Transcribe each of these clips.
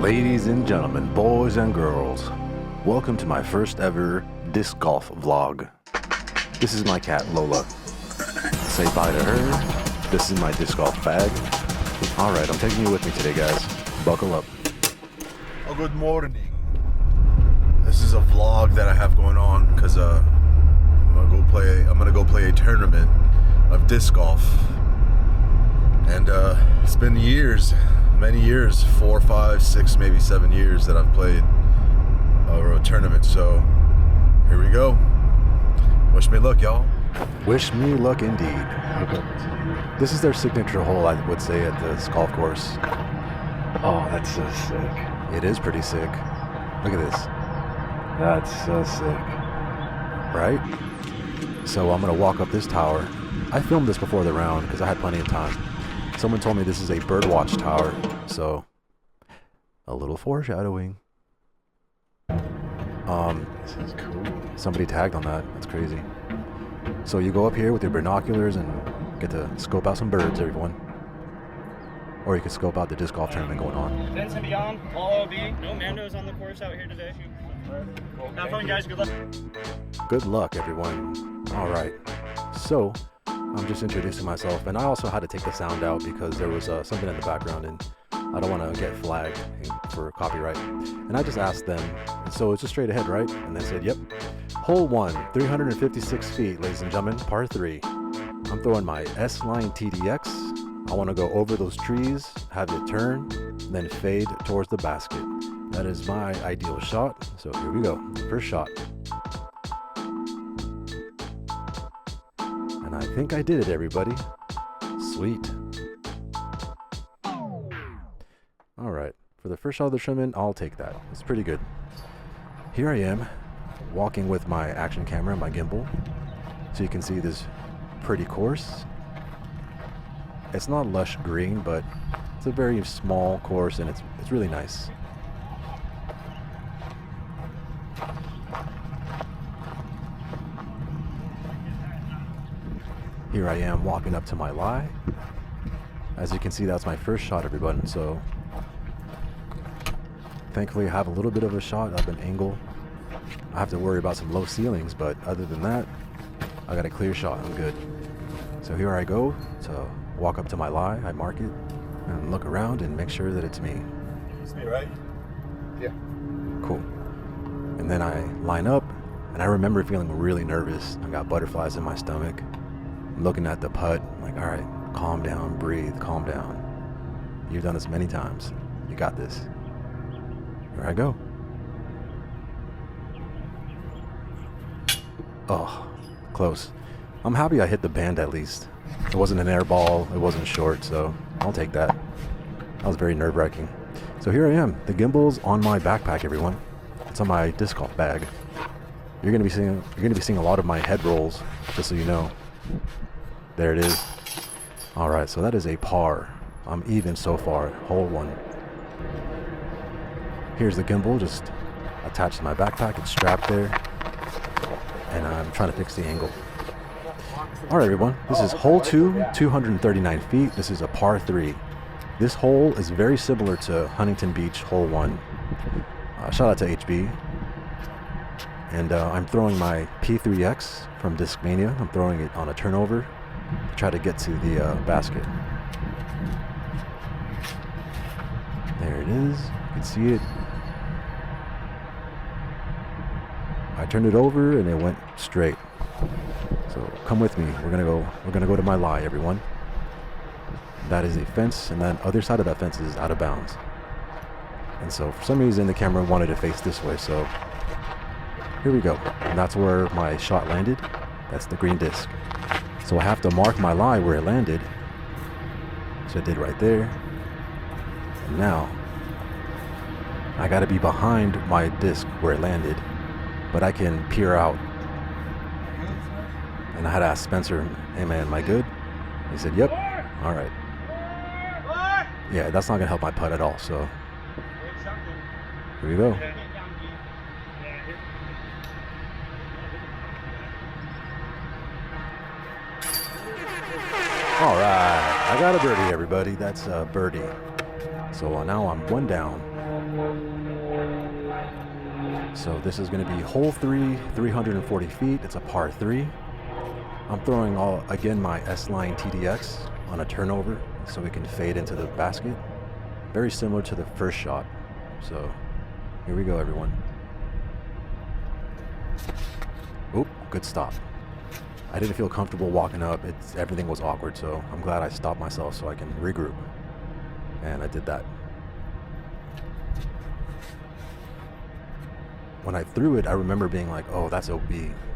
Ladies and gentlemen, boys and girls, welcome to my first ever disc golf vlog. This is my cat Lola. Say bye to her. This is my disc golf bag. Alright, I'm taking you with me today, guys. Buckle up. Oh, good morning. This is a vlog that I have going on because I'm gonna go play a tournament of disc golf. And it's been years, many years, 4, 5, 6, maybe 7 years that I've played a tournament. So here we go. Wish me luck, y'all. Wish me luck indeed. This is their signature hole, I would say, at this golf course. Oh, that's so sick. It is pretty sick. Look at this. That's so sick. Right? So I'm gonna walk up this tower. I filmed this before the round because I had plenty of time. Someone told me this is a birdwatch tower, so a little foreshadowing. This is cool. Somebody tagged on that. That's crazy. So you go up here with your binoculars and get to scope out some birds, everyone. Or you can scope out the disc golf tournament going on. Vince and beyond, all OB. No Mandos on the course out here today. Have fun, guys. Good luck. Good luck, everyone. All right. So I'm just introducing myself, and I also had to take the sound out because there was something in the background, and I don't want to get flagged for copyright. And I just asked them, so it's just straight ahead, right? And they said, yep. Hole 1, 356 feet, ladies and gentlemen, par 3. I'm throwing my S-Line TDX. I want to go over those trees, have it turn, then fade towards the basket. That is my ideal shot. So here we go. First shot. And I think I did it, everybody. Sweet. All right. For the first shot of the tournament, I'll take that. It's pretty good. Here I am, walking with my action camera, my gimbal. So you can see this pretty course. It's not lush green, but it's a very small course, and it's really nice. Here I am walking up to my lie. As you can see, that's my first shot, everyone. So thankfully I have a little bit of a shot up an angle. I have to worry about some low ceilings, but other than that, I got a clear shot. I'm good. So here I go to walk up to my lie. I mark it and look around and make sure that it's me. It's me, right? Yeah. Cool. And then I line up, and I remember feeling really nervous. I got butterflies in my stomach. I'm looking at the putt. I'm like, all right, calm down, breathe, calm down. You've done this many times. You got this. Here I go. Oh, close. I'm happy I hit the band at least. It wasn't an air ball, it wasn't short, so I'll take that. That was very nerve-wracking. So here I am. The gimbal's on my backpack, everyone. It's on my disc golf bag. You're gonna be seeing a lot of my head rolls, just so you know. There it is. All right, so that is a par. I'm even so far. Hole 1. Here's the gimbal, just attached to my backpack. It's strapped there, and I'm trying to fix the angle. All right, everyone. This is hole 2, 239 feet. This is a par 3. This hole is very similar to Huntington Beach hole 1. Shout out to HB. And I'm throwing my P3X from Discmania. I'm throwing it on a turnover to try to get to the basket. There it is. You can see it. I turned it over and it went straight. So come with me. We're gonna go to my lie, everyone. That is a fence, and then other side of that fence is out of bounds. And so for some reason the camera wanted to face this way, so here we go. And that's where my shot landed. That's the green disc. So I have to mark my lie where it landed. So I did right there. And now I gotta be behind my disc where it landed, but I can peer out. And I had to ask Spencer, hey man, am I good? He said, yep. All right. Yeah, that's not gonna help my putt at all, so here we go. All right, I got a birdie, everybody. That's a birdie. So now I'm 1 down. So this is going to be hole 3, 340 feet. It's a par 3. I'm throwing again my S-Line TDX on a turnover so we can fade into the basket. Very similar to the first shot. So here we go, everyone. Oop, good stop. I didn't feel comfortable walking up. Everything was awkward, so I'm glad I stopped myself so I can regroup. And I did that. When I threw it, I remember being like, oh, that's OB.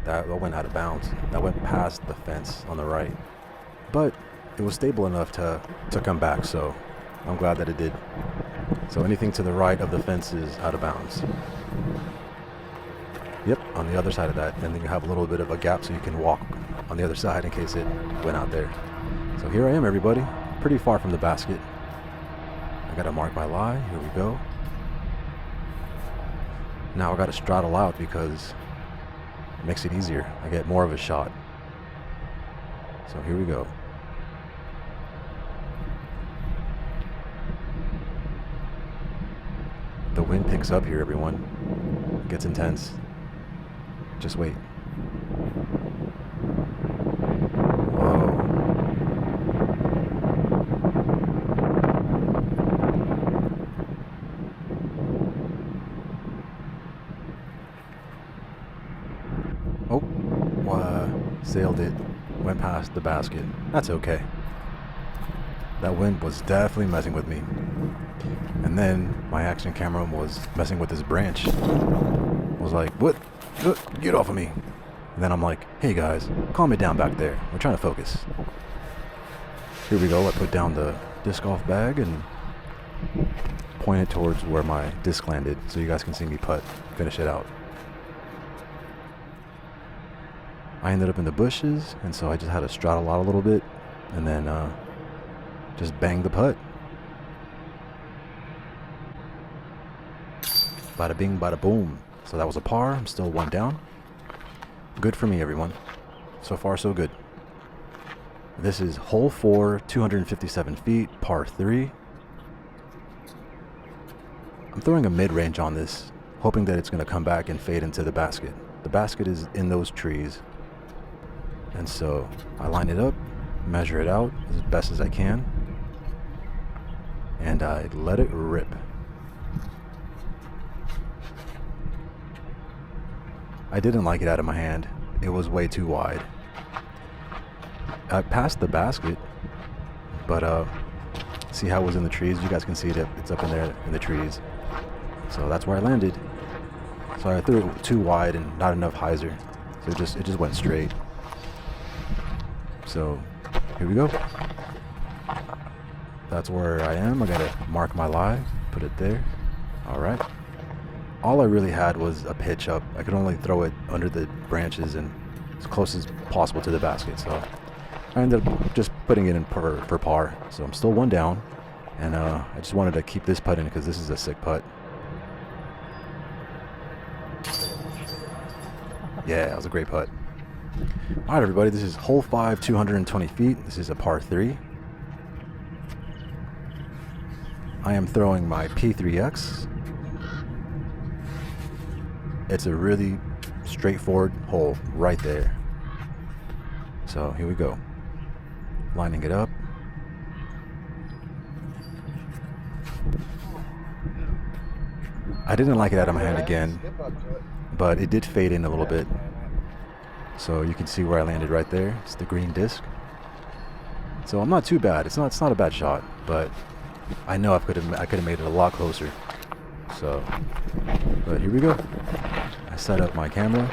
That went out of bounds. That went past the fence on the right. But it was stable enough to come back, so I'm glad that it did. So anything to the right of the fence is out of bounds. Yep, on the other side of that. And then you have a little bit of a gap so you can walk on the other side in case it went out there. So here I am, everybody. Pretty far from the basket. I gotta mark my lie. Here we go. Now I gotta straddle out because it makes it easier. I get more of a shot. So here we go. The wind picks up here, everyone. It gets intense. Just wait. Whoa. Sailed it, went past the basket. That's okay. That wind was definitely messing with me. And then my action camera was messing with this branch. I was like, what? Get off of me. And then I'm like, hey guys, calm it down back there. We're trying to focus. Here we go. I put down the disc golf bag and point it towards where my disc landed so you guys can see me putt, finish it out. I ended up in the bushes, and so I just had to straddle out a little bit and then just bang the putt. Bada bing, bada boom. So that was a par. I'm still one down. Good for me, everyone. So far, so good. This is hole 4, 257 feet, par 3. I'm throwing a mid-range on this, hoping that it's going to come back and fade into the basket. The basket is in those trees. And so I line it up, measure it out as best as I can, and I let it rip. I didn't like it out of my hand. It was way too wide. I passed the basket, but see how it was in the trees? You guys can see that it's up in there in the trees. So that's where I landed. So I threw it too wide and not enough hyzer. So it just went straight. So here we go. That's where I am. I gotta mark my lie, put it there. All right. All I really had was a pitch up. I could only throw it under the branches and as close as possible to the basket. So I ended up just putting it in for par. So I'm still one down, and I just wanted to keep this putt in because this is a sick putt. Yeah, that was a great putt. All right, everybody, this is hole 5, 220 feet. This is a par 3. I am throwing my P3X. It's a really straightforward hole right there. So here we go. Lining it up. I didn't like it out of my hand again, but it did fade in a little bit. So you can see where I landed right there. It's the green disc. So I'm not too bad. It's not a bad shot, but I know I could have made it a lot closer. So, but here we go. I set up my camera,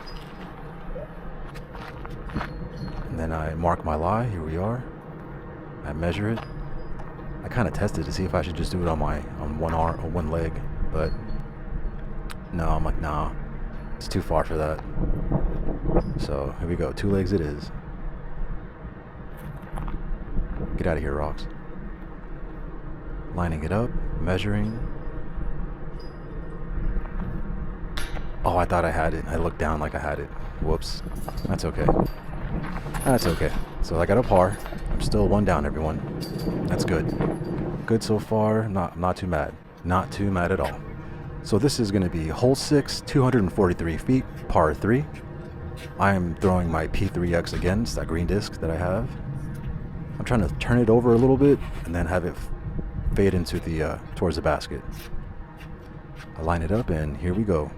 and then I mark my lie. Here we are. I measure it. I kind of tested to see if I should just do it on one arm or one leg, but no, I'm like, nah, it's too far for that. So here we go. 2 legs it is. Get out of here, rocks. Lining it up, measuring. Oh, I thought I had it. I looked down like I had it. Whoops. That's okay. That's okay. So I got a par. I'm still one down, everyone. That's good. Good so far. Not too mad. Not too mad at all. So this is going to be hole 6, 243 feet, par 3. I am throwing my P3X again. It's that green disc that I have. I'm trying to turn it over a little bit and then have it fade into the towards the basket. I line it up and here we go.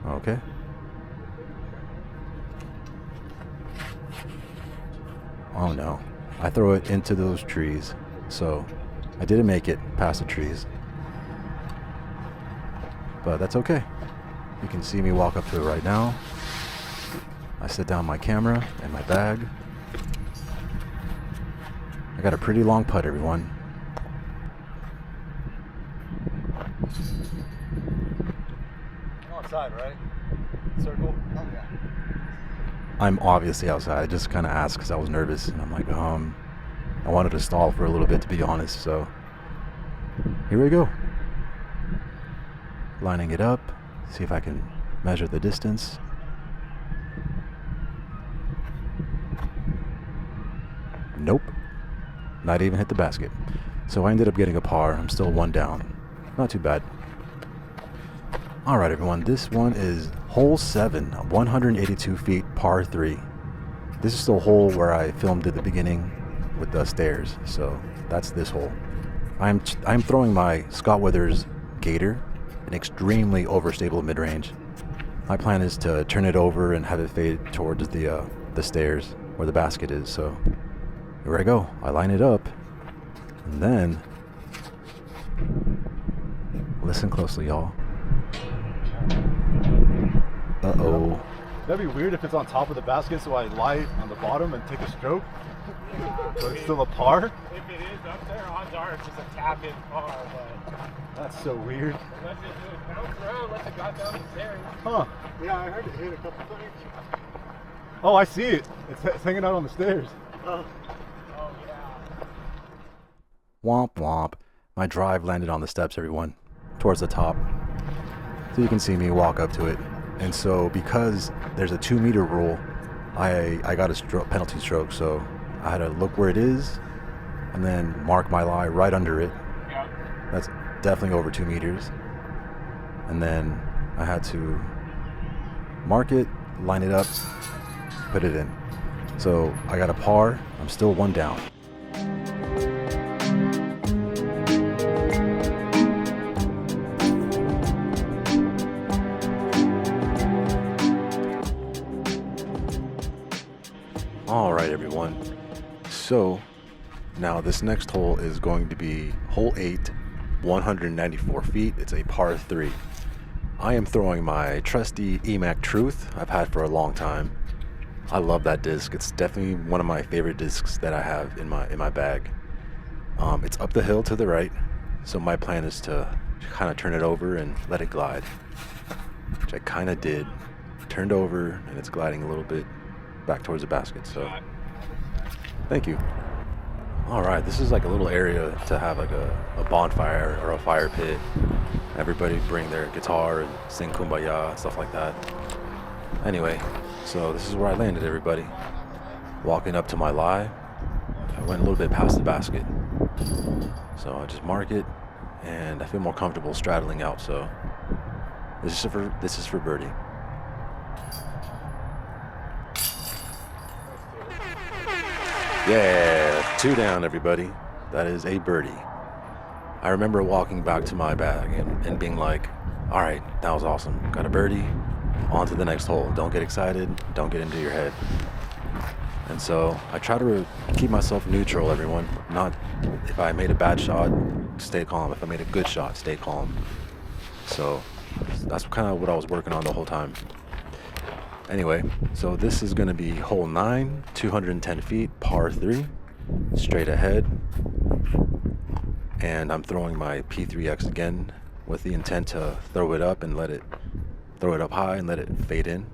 Okay. Oh no. I throw it into those trees. So I didn't make it past the trees. But that's okay. You can see me walk up to it right now. I set down my camera and my bag. I got a pretty long putt, everyone. You're outside, right? Circle? Oh, yeah. I'm obviously outside. I just kind of asked because I was nervous. And I'm like, I wanted to stall for a little bit, to be honest. So here we go. Lining it up. See if I can measure the distance. Nope. Not even hit the basket. So I ended up getting a par. I'm still one down. Not too bad. All right, everyone. This one is hole 7, 182 feet, par 3. This is the hole where I filmed at the beginning with the stairs. So that's this hole. I'm throwing my Scott Withers Gator, an extremely overstable mid-range. My plan is to turn it over and have it fade towards the stairs where the basket is. So here I go. I line it up, and then listen closely, y'all. Uh-oh. That'd be weird if it's on top of the basket, so I lie on the bottom and take a stroke. But it's still a par. If it is up there, odds are it's just a tap-in par, but That's so weird. unless it bounced around, unless it got down the stairs. Huh. Yeah, I heard it hit a couple times. Oh, I see it. It's hanging out on the stairs. Oh, yeah. Womp womp. My drive landed on the steps, everyone, towards the top. So you can see me walk up to it. And so because there's a 2-meter rule, I got a penalty stroke. So I had to look where it is and then mark my lie right under it. Yeah. That's definitely over 2 meters. And then I had to mark it, line it up, put it in. So I got a par. I'm still one down. All right, everyone. So now this next hole is going to be hole 8, 194 feet. It's a par 3. I am throwing my trusty EMAC Truth I've had for a long time. I love that disc. It's definitely one of my favorite discs that I have in my bag. It's up the hill to the right, so my plan is to kind of turn it over and let it glide, which I kind of did. Turned over and it's gliding a little bit back towards the basket. So thank you. All right, this is like a little area to have like a bonfire or a fire pit. Everybody bring their guitar and sing Kumbaya, stuff like that. Anyway, so this is where I landed, everybody. Walking up to my lie, I went a little bit past the basket. So I just mark it, and I feel more comfortable straddling out. So this is for birdie. Yeah, 2 down, everybody. That is a birdie. I remember walking back to my bag and being like, all right, that was awesome. Got a birdie, on to the next hole. Don't get excited, don't get into your head. And so I try to keep myself neutral, everyone. Not, if I made a bad shot, stay calm. If I made a good shot, stay calm. So that's kind of what I was working on the whole time. Anyway, so this is going to be hole 9, 210 feet, par 3, straight ahead. And I'm throwing my P3X again with the intent to throw it up high and let it fade in.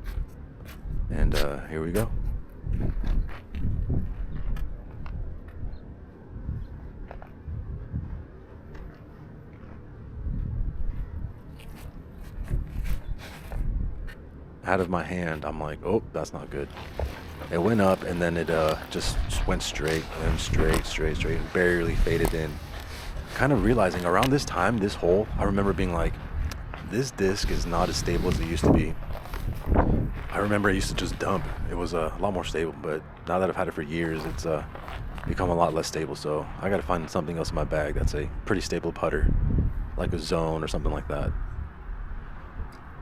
And here we go. Out of my hand, I'm like, oh, that's not good. It went up and then it just went straight and straight, barely faded in. kind of realizing around this time, this hole, I remember being like, this disc is not as stable as it used to be. I remember I used to just dump. It was a lot more stable, but now that I've had it for years, it's become a lot less stable. So I got to find something else in my bag that's a pretty stable putter, like a Zone or something like that.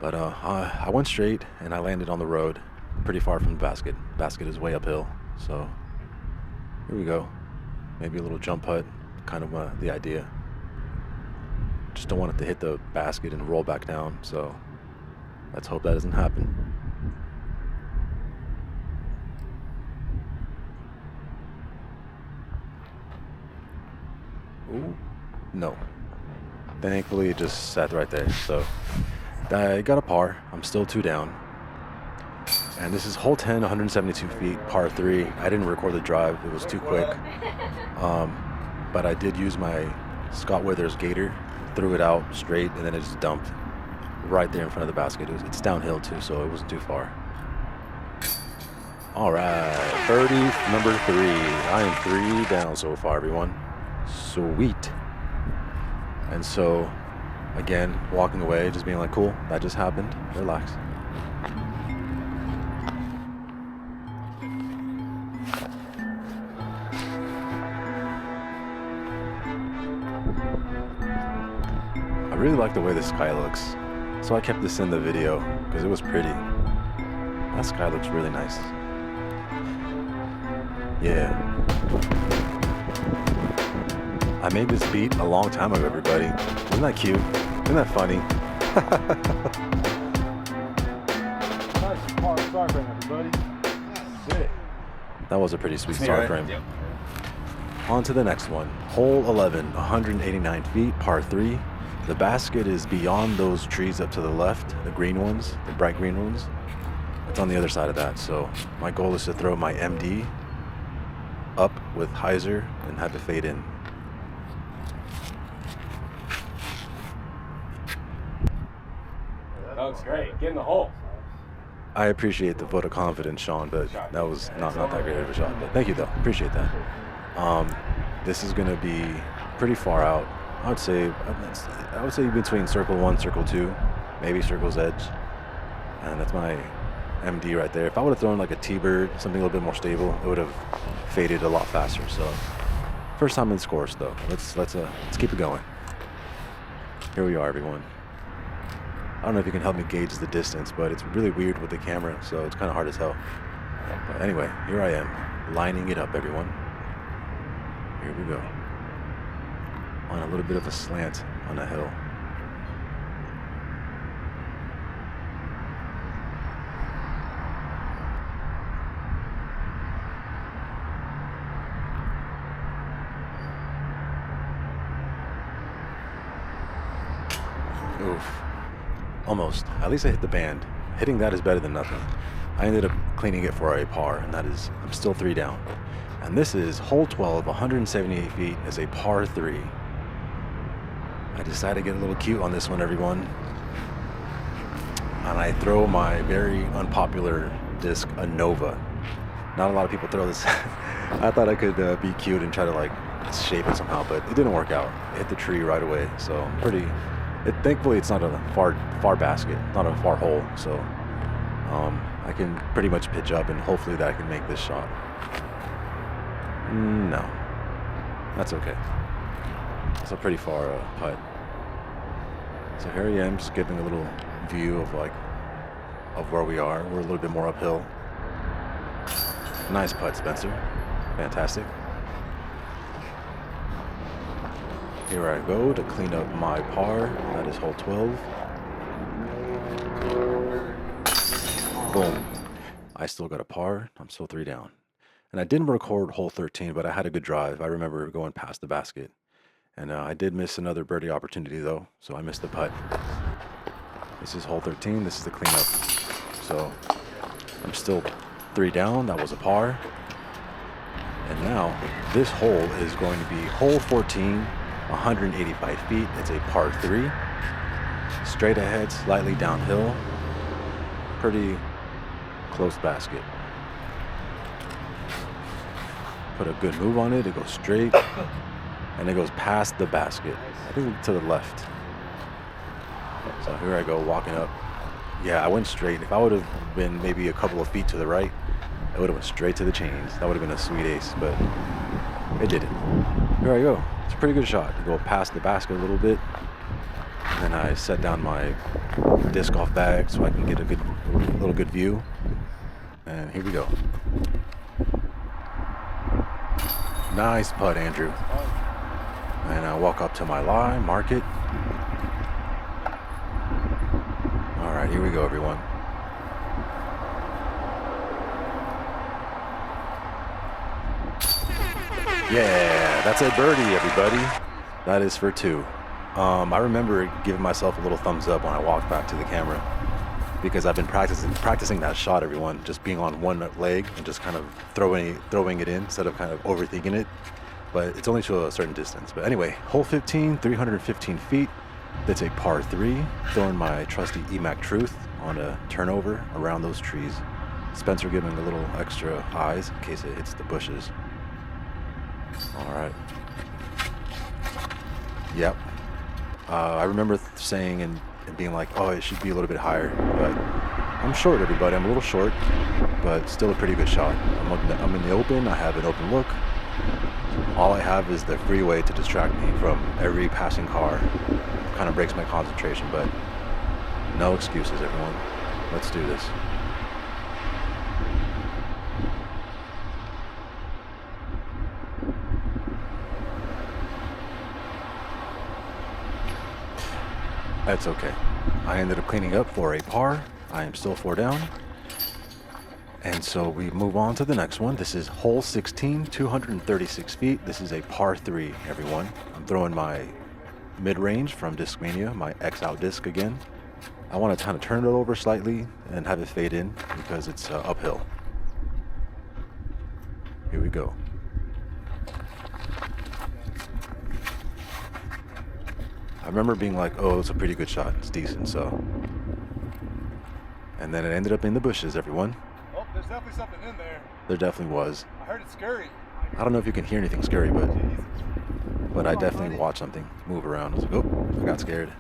But I went straight and I landed on the road, pretty far from the basket. Basket is way uphill, so here we go. Maybe a little jump putt, kind of the idea. Just don't want it to hit the basket and roll back down, so let's hope that doesn't happen. Ooh, no. Thankfully, it just sat right there, so I got a par. I'm still 2 down. And this is hole 10, 172 feet, par 3. I didn't record the drive. It was too quick. But I did use my Scott Withers gator, threw it out straight, and then it just dumped right there in front of the basket. It's downhill, too, so it wasn't too far. All right, birdie number 3. I am 3 down so far, everyone. Sweet. And so, again, walking away, just being like, cool, that just happened. Relax. I really like the way the sky looks, so I kept this in the video because it was pretty. That sky looks really nice. Yeah. I made this beat a long time ago, everybody. Isn't that cute? Isn't that funny? Nice par star frame, everybody. Sick. That was a pretty sweet star frame. Yep. On to the next one. Hole 11, 189 feet, par 3. The basket is beyond those trees up to the left, the green ones, the bright green ones. It's on the other side of that, so my goal is to throw my MD up with hyzer and have it fade in. That looks great. Get in the hole. I appreciate the vote of confidence, Sean, but that was not that great of a shot. But thank you, though. Appreciate that. This is going to be pretty far out. I would say between circle 1, circle 2, maybe circle's edge. And that's my MD right there. If I would have thrown like a T-bird, something a little bit more stable, it would have faded a lot faster. So first time in this course, though. Let's keep it going. Here we are, everyone. I don't know if you can help me gauge the distance, but it's really weird with the camera, so it's kind of hard to tell. But anyway, here I am, lining it up, everyone. Here we go. On a little bit of a slant on a hill. Oof. Almost. At least I hit the band. Hitting that is better than nothing. I ended up cleaning it for a par, and that is, I'm still 3 down. And this is hole 12, 178 feet, is a par 3. I decided to get a little cute on this one, everyone. And I throw my very unpopular disc, a Nova. Not a lot of people throw this. I thought I could be cute and try to like shape it somehow, but it didn't work out. It hit the tree right away, so I'm pretty... thankfully, it's not a far basket, not a far hole, so I can pretty much pitch up, and hopefully that I can make this shot. No, that's okay. It's a pretty far putt. So here I am, just giving a little view of where we are. We're a little bit more uphill. Nice putt, Spencer. Fantastic. Here I go to clean up my par. That is hole 12. Boom. I still got a par. I'm still 3 down. And I didn't record hole 13, but I had a good drive. I remember going past the basket. And I did miss another birdie opportunity, though, so I missed the putt. This is hole 13. This is the cleanup. So I'm still 3 down. That was a par. And now this hole is going to be hole 14. 185 feet. It's a par 3. Straight ahead, slightly downhill. Pretty close basket. Put a good move on it. It goes straight. and it goes past the basket. I think to the left. So here I go walking up. Yeah, I went straight. If I would have been maybe a couple of feet to the right, I would have went straight to the chains. That would have been a sweet ace, but it didn't. Here I go. It's a pretty good shot. I go past the basket a little bit, and then I set down my disc golf bag so I can get a little good view. And here we go. Nice putt, Andrew. And I walk up to my lie, mark it. All right, here we go, everyone. Yeah, that's a birdie, everybody. That is for 2. I remember giving myself a little thumbs up when I walked back to the camera because I've been practicing that shot, everyone, just being on one leg and just kind of throwing it in instead of kind of overthinking it. But it's only to a certain distance. But anyway, hole 15, 315 feet. That's a par 3. Throwing my trusty EMAC Truth on a turnover around those trees. Spencer giving a little extra eyes in case it hits the bushes. All right. Yep. I remember saying and being like, oh, it should be a little bit higher. But I'm short, everybody. I'm a little short, but still a pretty good shot. I'm in the open. I have an open look. All I have is the freeway to distract me from every passing car. Kind of breaks my concentration, but no excuses, everyone. Let's do this. That's okay. I ended up cleaning up for a par. I am still 4 down. And so we move on to the next one. This is hole 16, 236 feet. This is a par 3, everyone. I'm throwing my mid-range from Discmania, my X-out disc again. I want to kind of turn it over slightly and have it fade in because it's uphill. Here we go. I remember being like, oh, it's a pretty good shot. It's decent, so. And then it ended up in the bushes, everyone. Oh, there's definitely something in there. There definitely was. I heard it's scary. I don't know if you can hear anything scary, but I definitely watched something move around. I was like, oh, I got scared.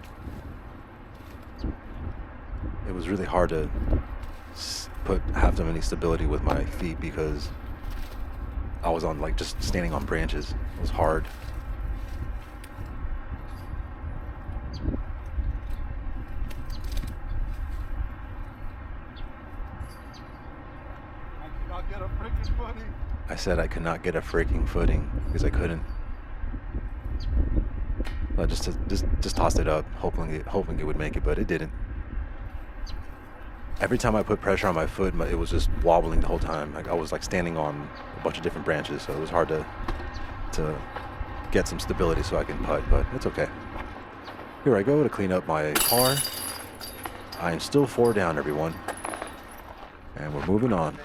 It was really hard to have so many stability with my feet because I was on like just standing on branches. It was hard. I said I could not get a freaking footing because I couldn't. I just tossed it up, hoping it would make it, but it didn't. Every time I put pressure on my foot, it was just wobbling the whole time. Like I was like standing on a bunch of different branches, so it was hard to get some stability so I can putt, but it's okay. Here I go to clean up my par. I am still 4 down, everyone, and we're moving on.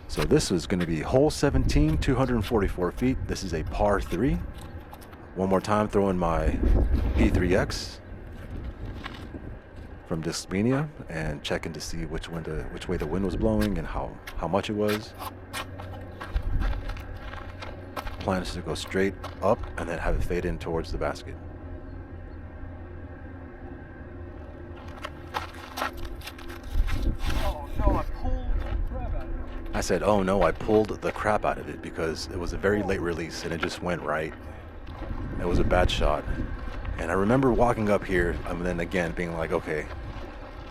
So this is going to be hole 17, 244 feet. This is a par 3. One more time, throwing my P3X from Discmania and checking to see which way the wind was blowing and how much it was. Plan is to go straight up and then have it fade in towards the basket. Oh no, I pulled the crap out of it. I said, oh no, I pulled the crap out of it because it was a very late release and it just went right. It was a bad shot. And I remember walking up here and then again being like, okay,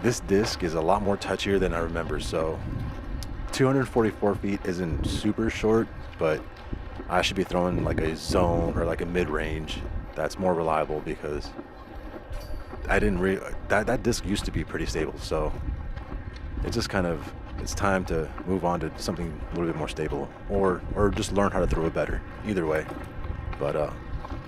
this disc is a lot more touchier than I remember. So 244 feet isn't super short, but I should be throwing like a zone or like a mid-range that's more reliable because I didn't that disc used to be pretty stable. So it's just kind of, it's time to move on to something a little bit more stable or just learn how to throw it better. Either way. But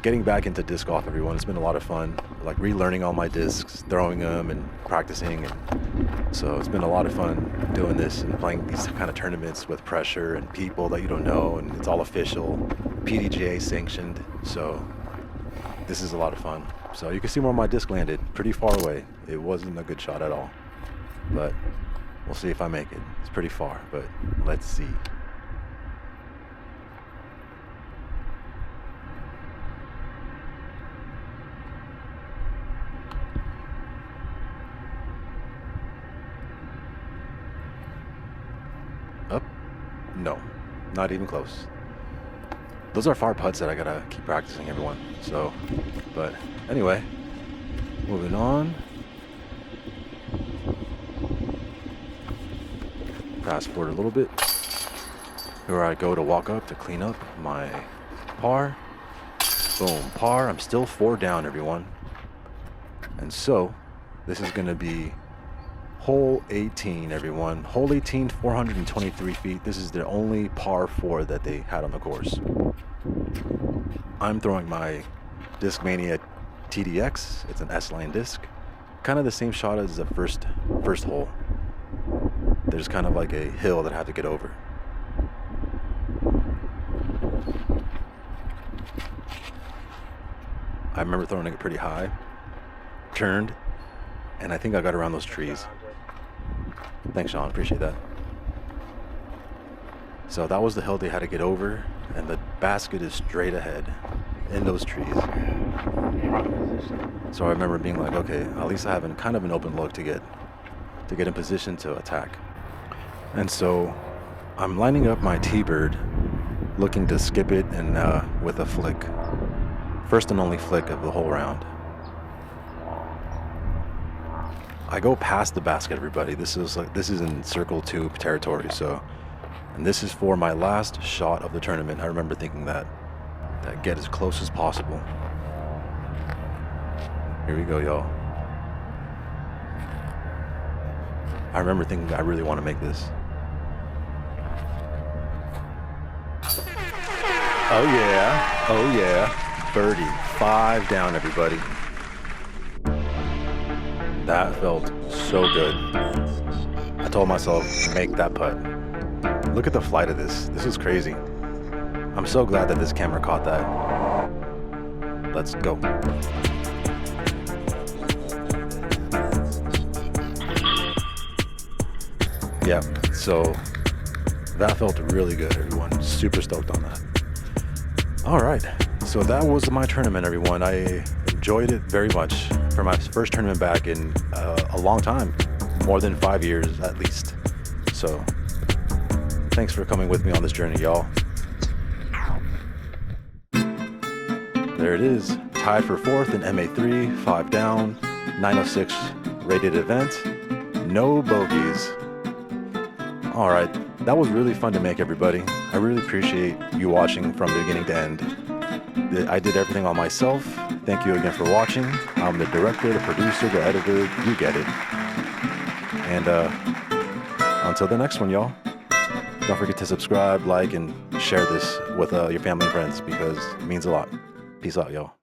getting back into disc golf, everyone, it's been a lot of fun. Like relearning all my discs, throwing them and practicing. And so it's been a lot of fun doing this and playing these kind of tournaments with pressure and people that you don't know, and it's all official, PDGA sanctioned. So this is a lot of fun. So you can see where my disc landed, pretty far away. It wasn't a good shot at all, but we'll see if I make it. It's pretty far, but let's see. No, not even close. Those are far putts that I gotta keep practicing, everyone. So, but anyway, moving on. Fast forward a little bit. Here I go to walk up to clean up my par. Boom, par. I'm still 4 down, everyone. And so, this is gonna be hole 18, everyone. Hole 18, 423 feet. This is the only par 4 that they had on the course. I'm throwing my Discmania TDX. It's an S-line disc. Kind of the same shot as the first hole. There's kind of like a hill that I have to get over. I remember throwing it pretty high, turned, and I think I got around those trees. Thanks, Sean, appreciate that. So that was the hill they had to get over, and the basket is straight ahead in those trees. So I remember being like, okay, at least I have kind of an open look to get in position to attack. And so I'm lining up my T-bird, looking to skip it and with a flick. First and only flick of the whole round. I go past the basket, everybody. This is in circle 2 territory. So, and this is for my last shot of the tournament. I remember thinking that get as close as possible. Here we go, y'all. I remember thinking I really want to make this. Oh yeah, oh yeah. Birdie, 5 down, everybody. That felt so good. I told myself, make that putt. Look at the flight of this. This is crazy. I'm so glad that this camera caught that. Let's go. Yeah, so that felt really good, everyone. Super stoked on that. All right, so that was my tournament, everyone. I enjoyed it very much for my first tournament back in a long time, more than 5 years at least. So thanks for coming with me on this journey, y'all. There it is, tied for 4th in MA3, 5 down, 906 rated event, no bogeys. All right, that was really fun to make, everybody. I really appreciate you watching from beginning to end. I did everything on myself. Thank you again for watching. I'm the director, the producer, the editor, you get it. And until the next one, y'all. Don't forget to subscribe, like, and share this with your family and friends because it means a lot. Peace out, y'all.